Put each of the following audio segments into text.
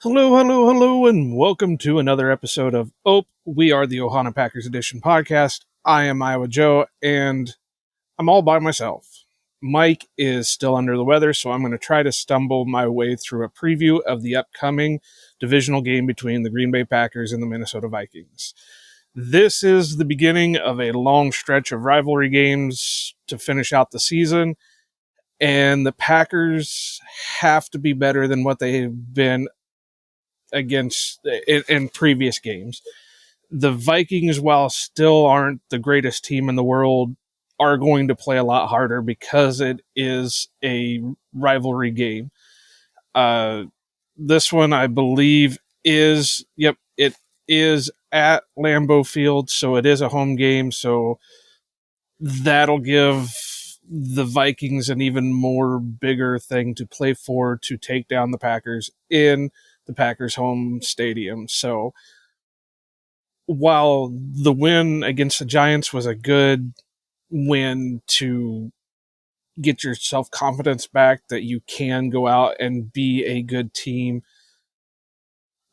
Hello, hello, hello, and welcome to another episode of We Are the Ohana Packers Edition podcast. I am Iowa Joe, and I'm all by myself. Mike is still under the weather, so I'm going to try to stumble my way through a preview of the upcoming divisional game between the Green Bay Packers and the Minnesota Vikings. This is the beginning of a long stretch of rivalry games to finish out the season, and the Packers have to be better than what they've been against in previous games. The Vikings, while still aren't the greatest team in the world, are going to play a lot harder because it is a rivalry game. Uh, this one, I believe, it is at Lambeau Field, so it is a home game. So that'll give the Vikings an even more bigger thing to play for to take down the Packers in the Packers' home stadium. So while the win against the Giants was a good win to get your self-confidence back that you can go out and be a good team,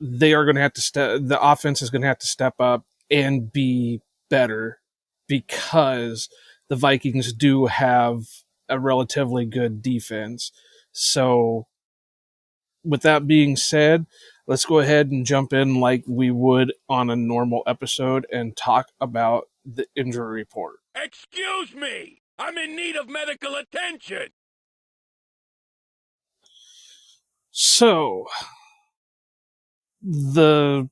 they are going to have to the offense is going to have to step up and be better because the Vikings do have a relatively good defense. So with that being said, let's go ahead and jump in like we would on a normal episode and talk about the injury report. Excuse me! I'm in need of medical attention! So, the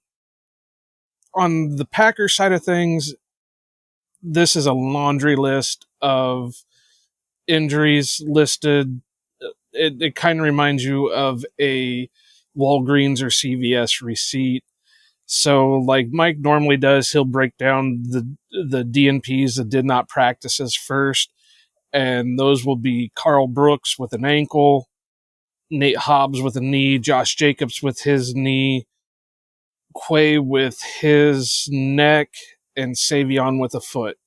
on the Packers side of things, this is a laundry list of injuries listed. It kind of reminds you of a Walgreens or CVS receipt. So, like Mike normally does, he'll break down the DNPs that did not practice as first, and those will be Carl Brooks with an ankle, Nate Hobbs with a knee, Josh Jacobs with his knee, Quay with his neck, and Savion with a foot.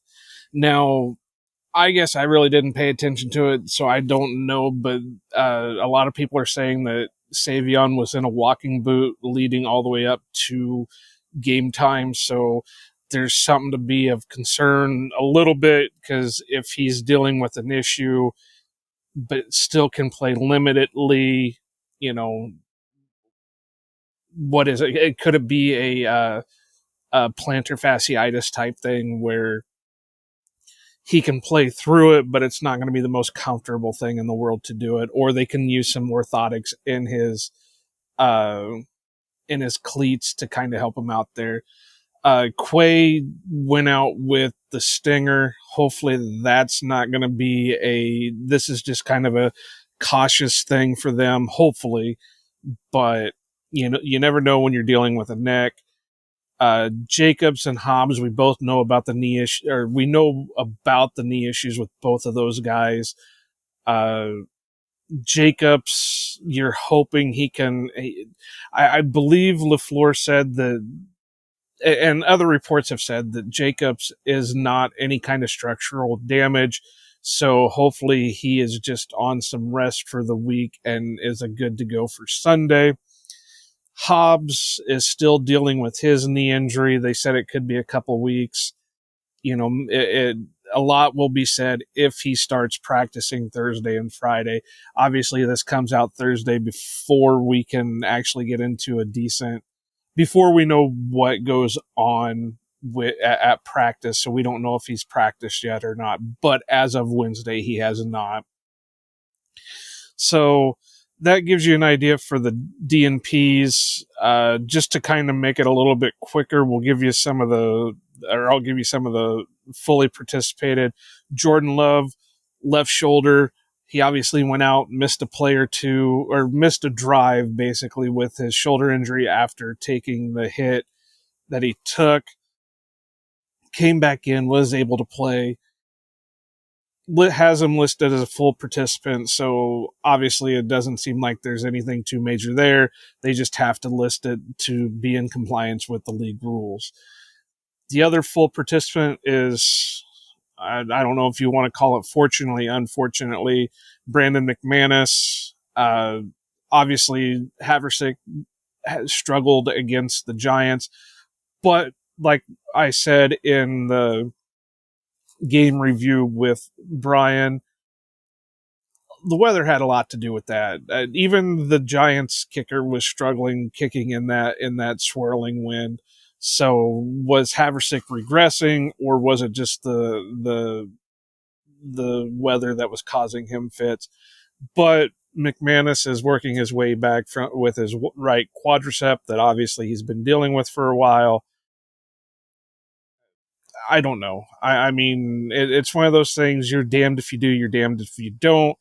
Now, I guess I really didn't pay attention to it, so I don't know, but a lot of people are saying that Savion was in a walking boot leading all the way up to game time, so there's something to be of concern a little bit, because if he's dealing with an issue but still can play limitedly, you know, what is it? Could it be a plantar fasciitis type thing where he can play through it, but it's not going to be the most comfortable thing in the world to do it, or they can use some orthotics uh, in his cleats to kind of help him out there. Quay went out with the stinger. Hopefully that's not going to be this is just kind of a cautious thing for them, hopefully, but you never know when you're dealing with a neck. Jacobs and Hobbs, we both know about the knee issue, or we know about the knee issues with both of those guys. Uh, Jacobs, you're hoping he can. I believe LaFleur said that, and other reports have said that Jacobs is not any kind of structural damage. So hopefully he is just on some rest for the week and is a good to go for Sunday. Hobbs is still dealing with his knee injury. They said it could be a couple weeks. A lot will be said if he starts practicing Thursday and Friday. Obviously, this comes out Thursday before we can actually get into before we know what goes on at practice. So we don't know if he's practiced yet or not. But as of Wednesday, he has not. So that gives you an idea for the DNPs. Just to kind of make it a little bit quicker, I'll give you some of the fully participated. Jordan Love, left shoulder. He obviously went out, missed a play or two, or missed a drive basically with his shoulder injury after taking the hit that he took. Came back in, was able to play. Has him listed as a full participant, so obviously it doesn't seem like there's anything too major there. They just have to list it to be in compliance with the league rules. The other full participant is, I don't know if you want to call it fortunately, unfortunately, Brandon McManus. Obviously, Haversick has struggled against the Giants. But like I said in the game review with Brian, the weather had a lot to do with that. Even the Giants kicker was struggling kicking in that swirling wind. So was Haversick regressing, or was it just the weather that was causing him fits? But McManus is working his way back with his right quadricep that obviously he's been dealing with for a while. I don't know. I mean, it's one of those things. You're damned if you do. You're damned if you don't.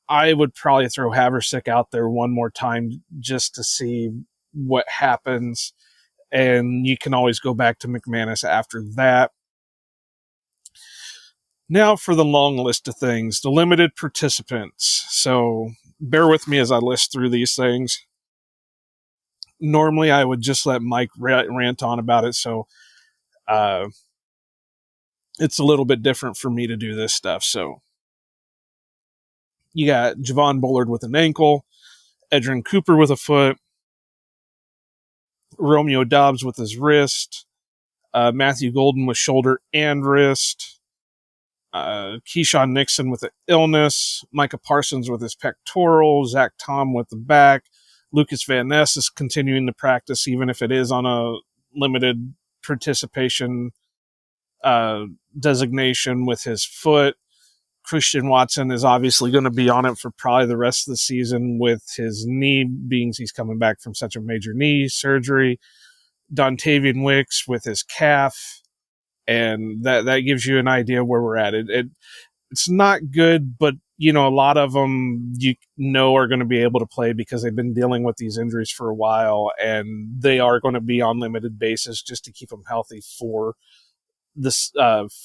I would probably throw Haversick out there one more time just to see what happens. And you can always go back to McManus after that. Now for the long list of things, the limited participants. So bear with me as I list through these things. Normally I would just let Mike rant on about it. So it's a little bit different for me to do this stuff. So you got Javon Bullard with an ankle, Edrin Cooper with a foot, Romeo Dobbs with his wrist, Matthew Golden with shoulder and wrist, Keyshawn Nixon with an illness, Micah Parsons with his pectoral, Zach Tom with the back, Lucas Van Ness is continuing to practice even if it is on a limited participation designation with his foot. Christian Watson is obviously going to be on it for probably the rest of the season with his knee, being he's coming back from such a major knee surgery. Dontavian Wicks with his calf, and that gives you an idea where we're at. It's not good, but a lot of them are going to be able to play because they've been dealing with these injuries for a while, and they are going to be on limited basis just to keep them healthy for this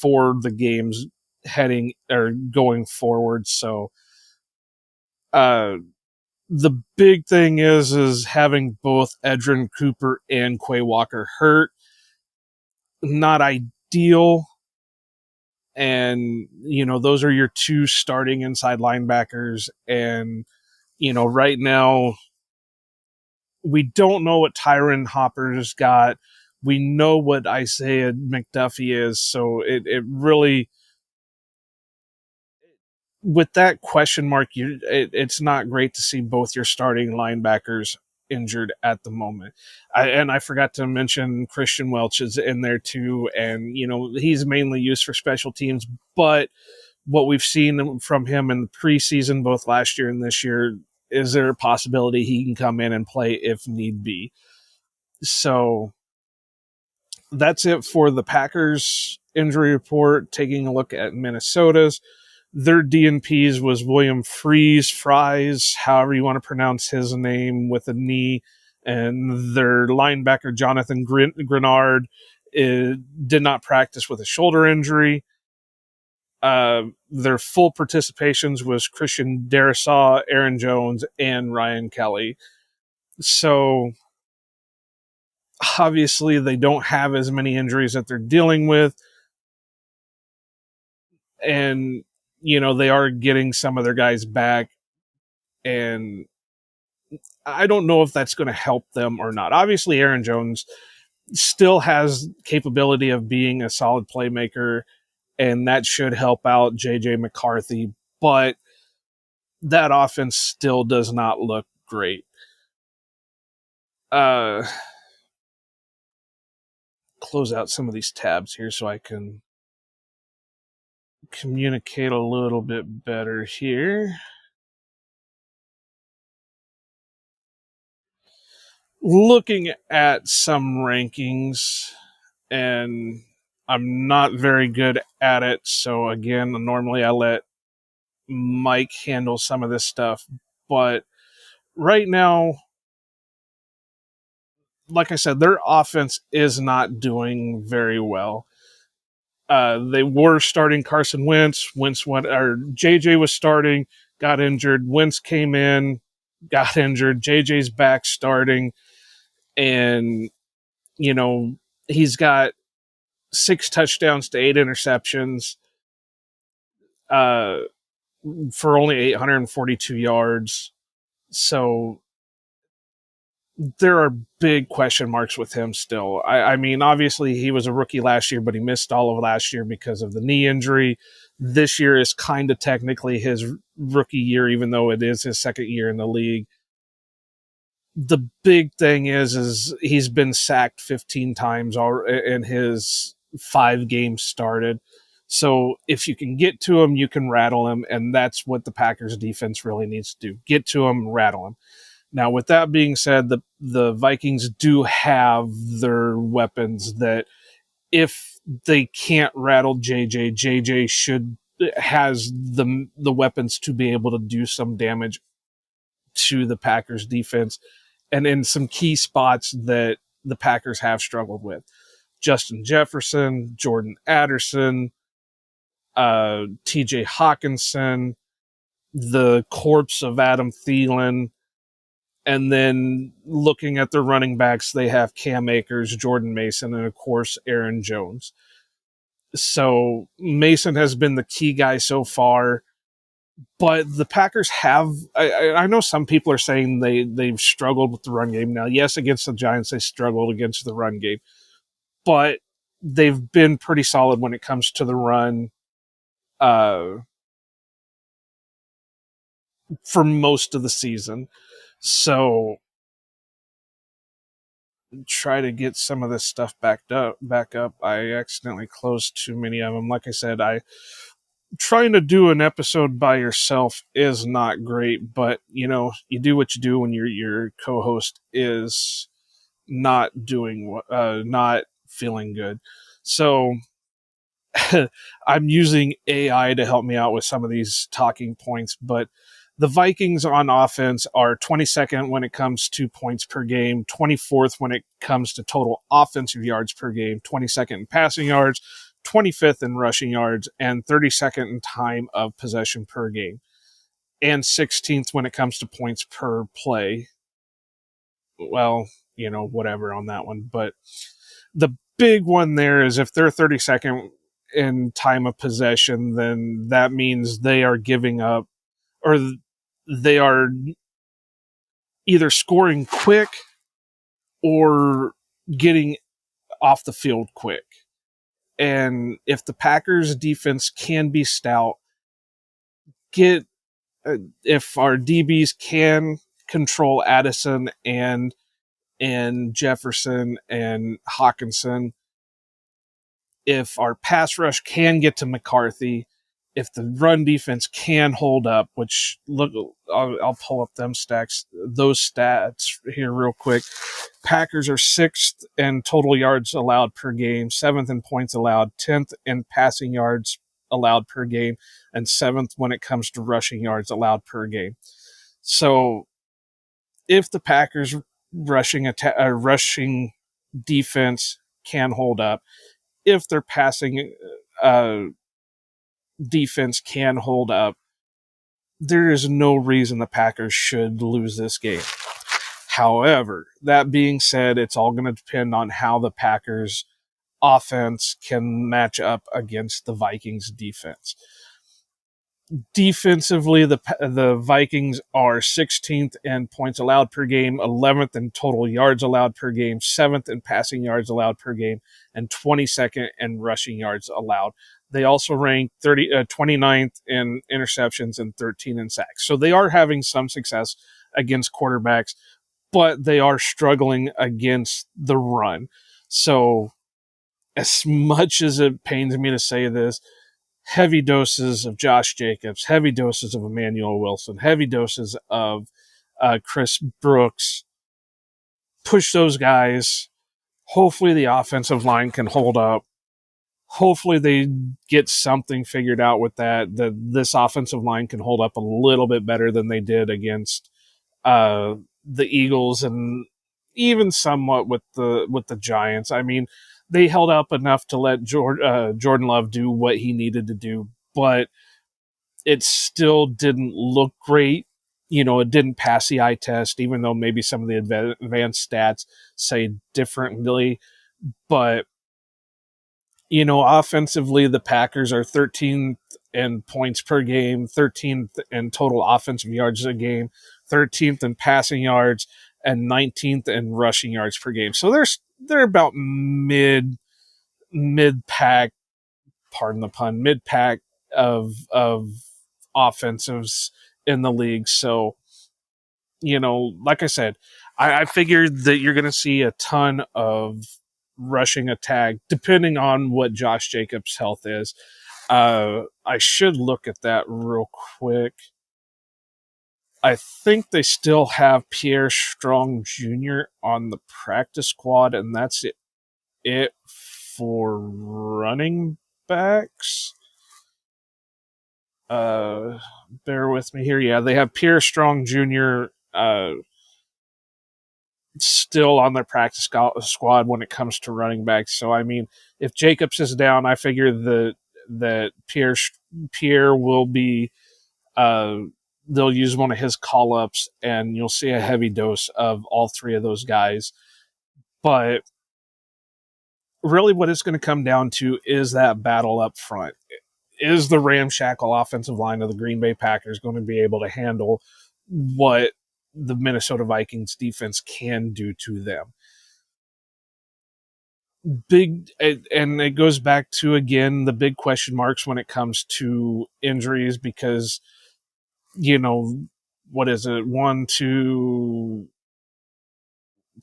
for the games heading or going forward. So the big thing is having both Edrin Cooper and Quay Walker hurt. Not ideal. And, those are your two starting inside linebackers. And, right now, we don't know what Tyron Hopper's got. We know what Isaiah McDuffie is. So it really, with that question mark, it's not great to see both your starting linebackers injured at the moment. I forgot to mention Christian Welch is in there too, and he's mainly used for special teams, but what we've seen from him in the preseason, both last year and this year, is there a possibility he can come in and play if need be? So that's it for the Packers injury report. Taking a look at Minnesota's, their DNPs was William Fries, however you want to pronounce his name, with a knee, and their linebacker Jonathan Grenard did not practice with a shoulder injury. Their full participations was Christian Darrisaw, Aaron Jones, and Ryan Kelly. So obviously they don't have as many injuries that they're dealing with, and they are getting some of their guys back, and I don't know if that's going to help them or not. Obviously Aaron Jones still has capability of being a solid playmaker, and that should help out JJ McCarthy, but that offense still does not look great. Close out some of these tabs here so I can communicate a little bit better here. Looking at some rankings, and I'm not very good at it, so again, normally I let Mike handle some of this stuff, but right now, like I said, their offense is not doing very well. They were starting Carson Wentz. JJ was starting, got injured. Wentz came in, got injured. JJ's back starting, and he's got 6 touchdowns to 8 interceptions, uh, for only 842 yards. So there are big question marks with him still. I mean, obviously he was a rookie last year, but he missed all of last year because of the knee injury. This year is kind of technically his rookie year, even though it is his second year in the league. The big thing is he's been sacked 15 times in his 5 games started. So if you can get to him, you can rattle him, and that's what the Packers defense really needs to do. Get to him, rattle him. Now, with that being said, the Vikings do have their weapons that if they can't rattle JJ has the weapons to be able to do some damage to the Packers defense and in some key spots that the Packers have struggled with. Justin Jefferson, Jordan Addison, TJ Hawkinson, the corpse of Adam Thielen, and then looking at the running backs, they have Cam Akers, Jordan Mason, and of course, Aaron Jones. So Mason has been the key guy so far, but the Packers have. I know some people are saying they've struggled with the run game. Now, yes, against the Giants, they struggled against the run game, but they've been pretty solid when it comes to the run for most of the season. So try to get some of this stuff back up. I accidentally closed too many of them. Like I said, trying to do an episode by yourself is not great, but you do what you do when your co-host is not not feeling good. So I'm using AI to help me out with some of these talking points, but the Vikings on offense are 22nd when it comes to points per game, 24th when it comes to total offensive yards per game, 22nd in passing yards, 25th in rushing yards, and 32nd in time of possession per game, and 16th when it comes to points per play. Well, whatever on that one. But the big one there is if they're 32nd in time of possession, then that means they are giving up, or they are either scoring quick or getting off the field quick. And if the Packers defense can be stout, if our DBs can control Addison and Jefferson and Hawkinson, if our pass rush can get to McCarthy, if the run defense can hold up, which look, I'll pull up those stats here real quick. Packers are 6th in total yards allowed per game, 7th in points allowed, 10th in passing yards allowed per game, and 7th when it comes to rushing yards allowed per game. So if the Packers rushing defense can hold up, if their passing defense can hold up, there is no reason the Packers should lose this game. However, that being said, it's all going to depend on how the Packers offense can match up against the Vikings defense. Defensively, the Vikings are 16th in points allowed per game, 11th in total yards allowed per game, 7th in passing yards allowed per game, and 22nd in rushing yards allowed. They also rank 29th in interceptions and 13 in sacks. So they are having some success against quarterbacks, but they are struggling against the run. So as much as it pains me to say this, heavy doses of Josh Jacobs, heavy doses of Emmanuel Wilson, heavy doses of Chris Brooks. Push those guys. Hopefully the offensive line can hold up. Hopefully they get something figured out with that this offensive line can hold up a little bit better than they did against the Eagles and even somewhat with the Giants. I mean, they held up enough to let Jordan Love do what he needed to do, but it still didn't look great. It didn't pass the eye test, even though maybe some of the advanced stats say differently. But, offensively, the Packers are 13th in points per game, 13th in total offensive yards a game, 13th in passing yards, and 19th in rushing yards per game. So they're about mid pack, pardon the pun, mid pack of offensives in the league. So, like I said, I figured that you're going to see a ton of rushing attack, depending on what Josh Jacobs' health is. I should look at that real quick. I think they still have Pierre Strong Jr. on the practice squad, and that's it for running backs. Bear with me here. Yeah, they have Pierre Strong Jr. Still on their practice squad when it comes to running backs. So I mean, if Jacobs is down, I figure that Pierre will be. They'll use one of his call ups, and you'll see a heavy dose of all three of those guys. But really, what it's going to come down to is that battle up front. Is the ramshackle offensive line of the Green Bay Packers going to be able to handle what the Minnesota Vikings defense can do to them? And it goes back to, again, the big question marks when it comes to injuries, because, what is it? 1, 2,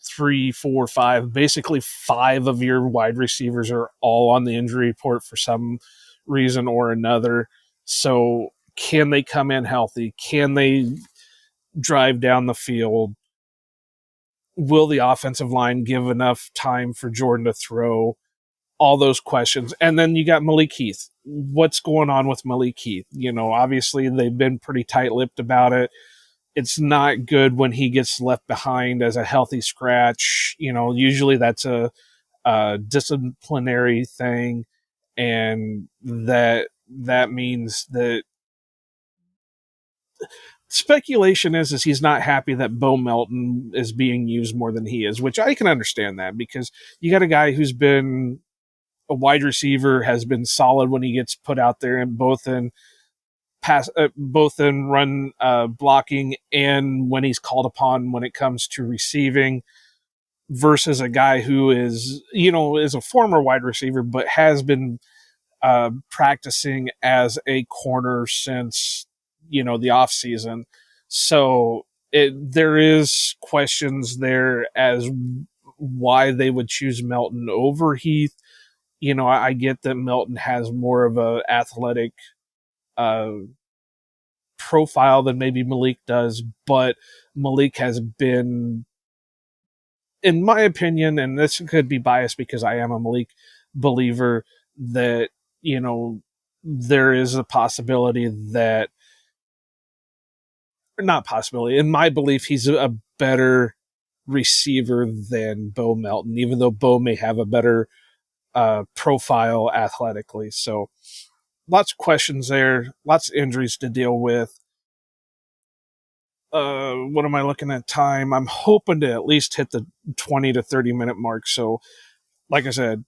3, 4, 5. Basically, 5 of your wide receivers are all on the injury report for some reason or another. So, can they come in healthy? Can they drive down the field? Will the offensive line give enough time for Jordan to throw? All those questions. And then you got Malik Heath. What's going on with Malik Heath? Obviously they've been pretty tight-lipped about it. It's not good when he gets left behind as a healthy scratch. Usually that's a disciplinary thing, and that means that speculation is he's not happy that Bo Melton is being used more than he is, which I can understand that, because you got a guy who's been a wide receiver, has been solid when he gets put out there, and both in run blocking and when he's called upon when it comes to receiving, versus a guy who is a former wide receiver but has been practicing as a corner since the off season. So there is questions there as why they would choose Melton over Heath. I get that Melton has more of a athletic uh, profile than maybe Malik does, but Malik has been, in my opinion, and this could be biased because I am a Malik believer, that, there is a possibility that, or not possibility, in my belief, he's a better receiver than Bo Melton, even though Bo may have a better profile athletically. So, lots of questions there, lots of injuries to deal with. What am I looking at time? I'm hoping to at least hit the 20 to 30 minute mark. So, like I said,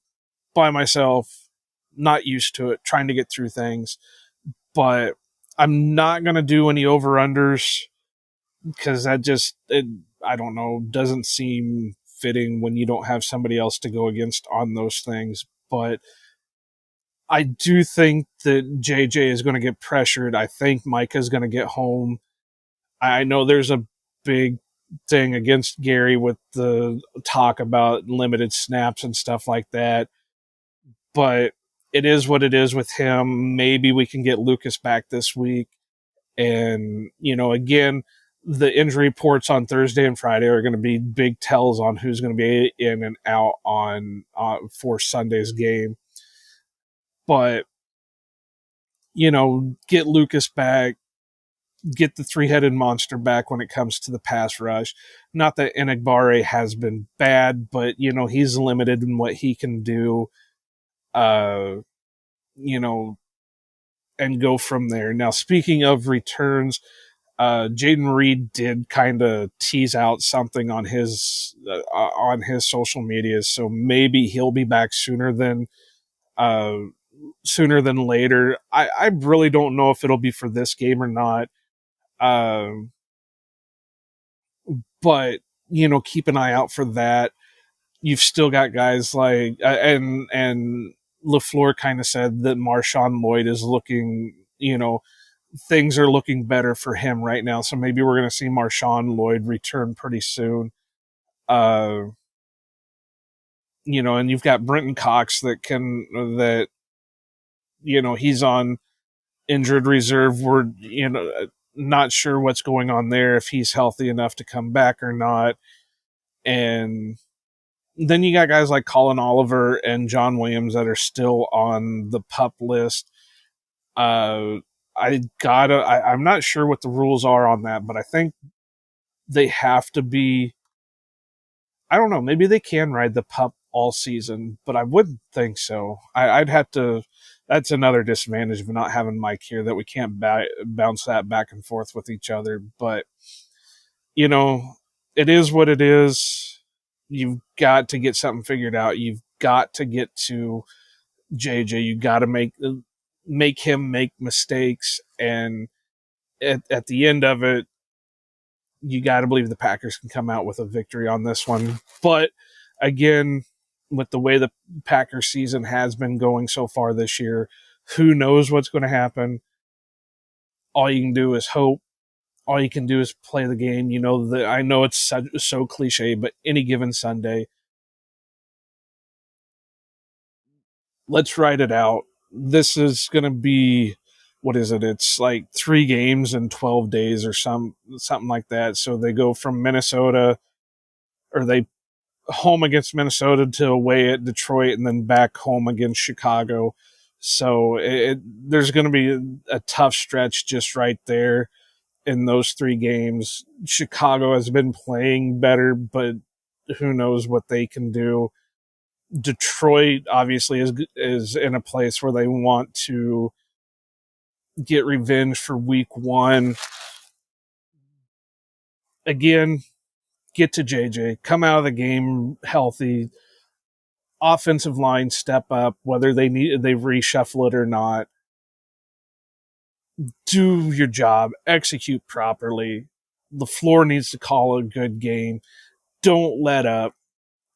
by myself, not used to it, trying to get through things. But I'm not going to do any over-unders, because that I don't know, doesn't seem fitting when you don't have somebody else to go against on those things. But I do think that JJ is going to get pressured. I think Micah's going to get home. I know there's a big thing against Gary with the talk about limited snaps and stuff like that, but it is what it is with him. Maybe we can get Lucas back this week. And, again, the injury reports on Thursday and Friday are going to be big tells on who's going to be in and out for Sunday's game. But, get Lucas back, get the three-headed monster back when it comes to the pass rush. Not that Enagbare has been bad, but, he's limited in what he can do, uh, you know, and go from there. Now, speaking of returns, Jaden Reed did kind of tease out something on his social media, so maybe he'll be back sooner than later. I really don't know if it'll be for this game or not. But keep an eye out for that. You've still got guys like and LaFleur kind of said that Marshawn Lloyd is looking, things are looking better for him right now. So maybe we're going to see Marshawn Lloyd return pretty soon. Uh, and you've got Brenton Cox that he's on injured reserve. We're not sure what's going on there, if he's healthy enough to come back or not. And then you got guys like Colin Oliver and John Williams that are still on the PUP list. I'm not sure what the rules are on that, but I think they have to be, I don't know, maybe they can ride the PUP all season, but I wouldn't think so. I'd have to, that's another disadvantage of not having Mike here, that we can't bounce that back and forth with each other. But, it is what it is. You've got to get something figured out. You've got to get to JJ. You got to make him make mistakes, and at the end of it, you got to believe the Packers can come out with a victory on this one. But again, with the way the Packers season has been going so far this year, who knows what's going to happen? All you can do is hope. All you can do is play the game. I know it's so cliche, but any given Sunday, let's ride it out. This is going to be, what is it? It's like 3 games in 12 days or something like that. So they go from Minnesota, or they home against Minnesota, to away at Detroit, and then back home against Chicago. So there's going to be a tough stretch just right there in those 3 games. Chicago has been playing better, but who knows what they can do. Detroit obviously is in a place where they want to get revenge for week 1. Again, get to JJ, come out of the game healthy. Offensive line step up, whether they reshuffle it or not. Do your job, execute properly. LaFleur needs to call a good game. Don't let up.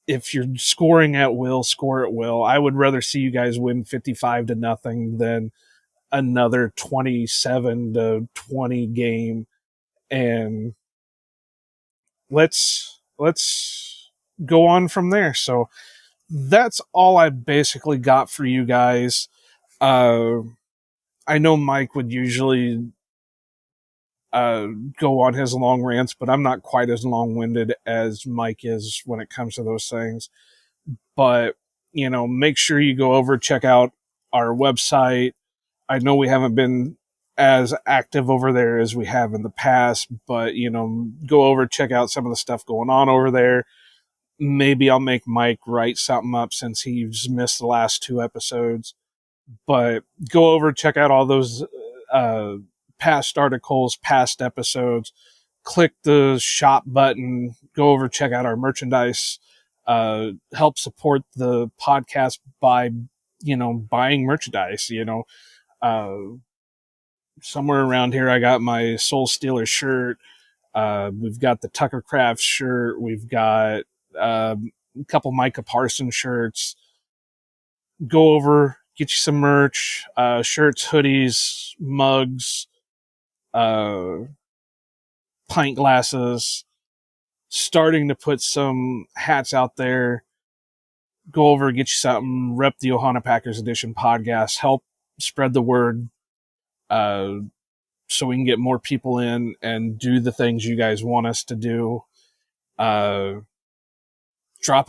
If you're scoring at will, score at will. I would rather see you guys win 55-0 than another 27-20 game. And let's go on from there. So that's all I basically got for you guys. I know Mike would usually go on his long rants, but I'm not quite as long-winded as Mike is when it comes to those things. But, make sure you go over, check out our website. I know we haven't been as active over there as we have in the past, but, go over, check out some of the stuff going on over there. Maybe I'll make Mike write something up since he's missed the last 2 episodes. But go over, check out all those past articles, past episodes. Click the shop button. Go over, check out our merchandise. Help support the podcast by, buying merchandise. Somewhere around here, I got my Soul Stealer shirt. We've got the Tucker Craft shirt. We've got a couple Micah Parsons shirts. Go over, get you some merch, shirts, hoodies, mugs, pint glasses. Starting to put some hats out there. Go over, get you something. Rep the Ohana Packers Edition podcast. Help spread the word, so we can get more people in and do the things you guys want us to do. Drop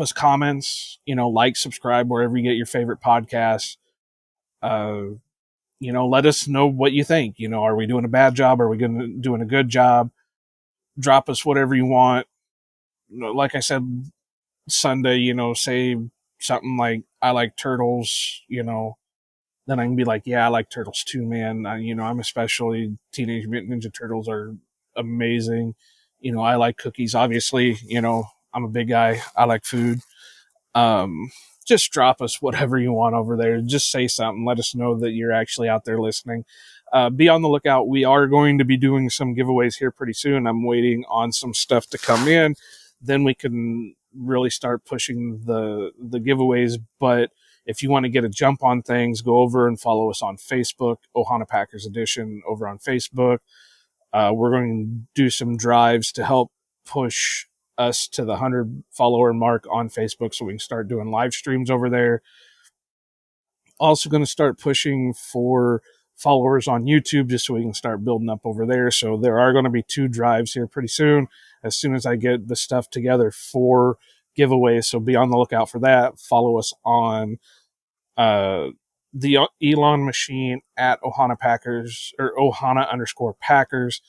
us comments, like, subscribe wherever you get your favorite podcasts. Let us know what you think. Are we doing a bad job? Are we doing a good job? Drop us whatever you want. Like I said, Sunday, say something like, I like turtles, then I can be like, yeah, I like turtles too, man. I'm especially Teenage Mutant Ninja Turtles are amazing. I like cookies, obviously, I'm a big guy. I like food. Just drop us whatever you want over there. Just say something. Let us know that you're actually out there listening. Be on the lookout. We are going to be doing some giveaways here pretty soon. I'm waiting on some stuff to come in. then we can really start pushing the giveaways. But if you want to get a jump on things, go over and follow us on Facebook, Ohana Packers Edition over on Facebook. We're going to do some drives to help push us to the 100 follower mark on Facebook so we can start doing live streams over there. Also going to start pushing for followers on YouTube just so we can start building up over there. So there are going to be 2 drives here pretty soon as soon as I get the stuff together for giveaways. So be on the lookout for that. Follow us on the Elon Machine at Ohana Packers or Ohana_Packers.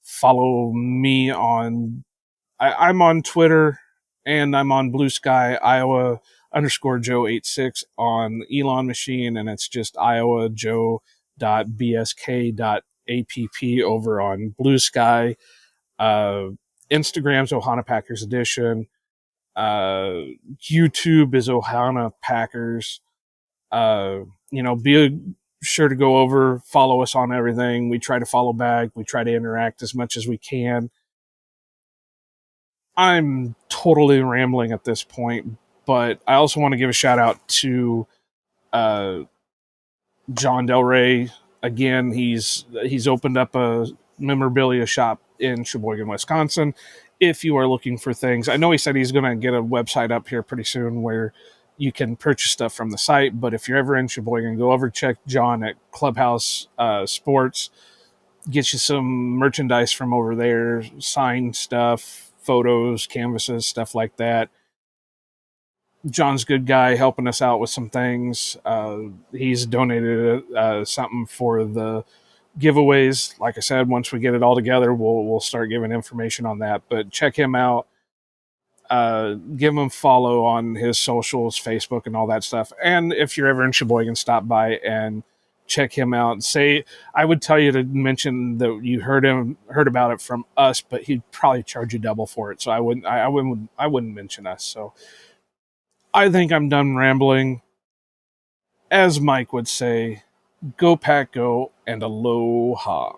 Follow me on, I'm on Twitter and I'm on Blue Sky, Iowa _Joe86 on Elon Machine, and it's just Iowa Joe.bsk.app over on Blue Sky. Instagram's Ohana Packers Edition. YouTube is Ohana Packers. Be sure to go over, follow us on everything. We try to follow back. We try to interact as much as we can. I'm totally rambling at this point, but I also want to give a shout out to uh, John Del Rey. Again, he's opened up a memorabilia shop in Sheboygan, Wisconsin. If you are looking for things, I know he said he's going to get a website up here pretty soon where you can purchase stuff from the site. But if you're ever in Sheboygan, go over check John at Clubhouse Sports. Get you some merchandise from over there, signed stuff, photos, canvases, stuff like that. John's a good guy, helping us out with some things. He's donated something for the giveaways. Like I said, once we get it all together, we'll start giving information on that. But check him out. Give him a follow on his socials, Facebook, and all that stuff. And if you're ever in Sheboygan, stop by and check him out. Say, I would tell you to mention that you heard about it from us, but he'd probably charge you double for it. So I wouldn't mention us. So I think I'm done rambling. As Mike would say, go pack, go, and aloha.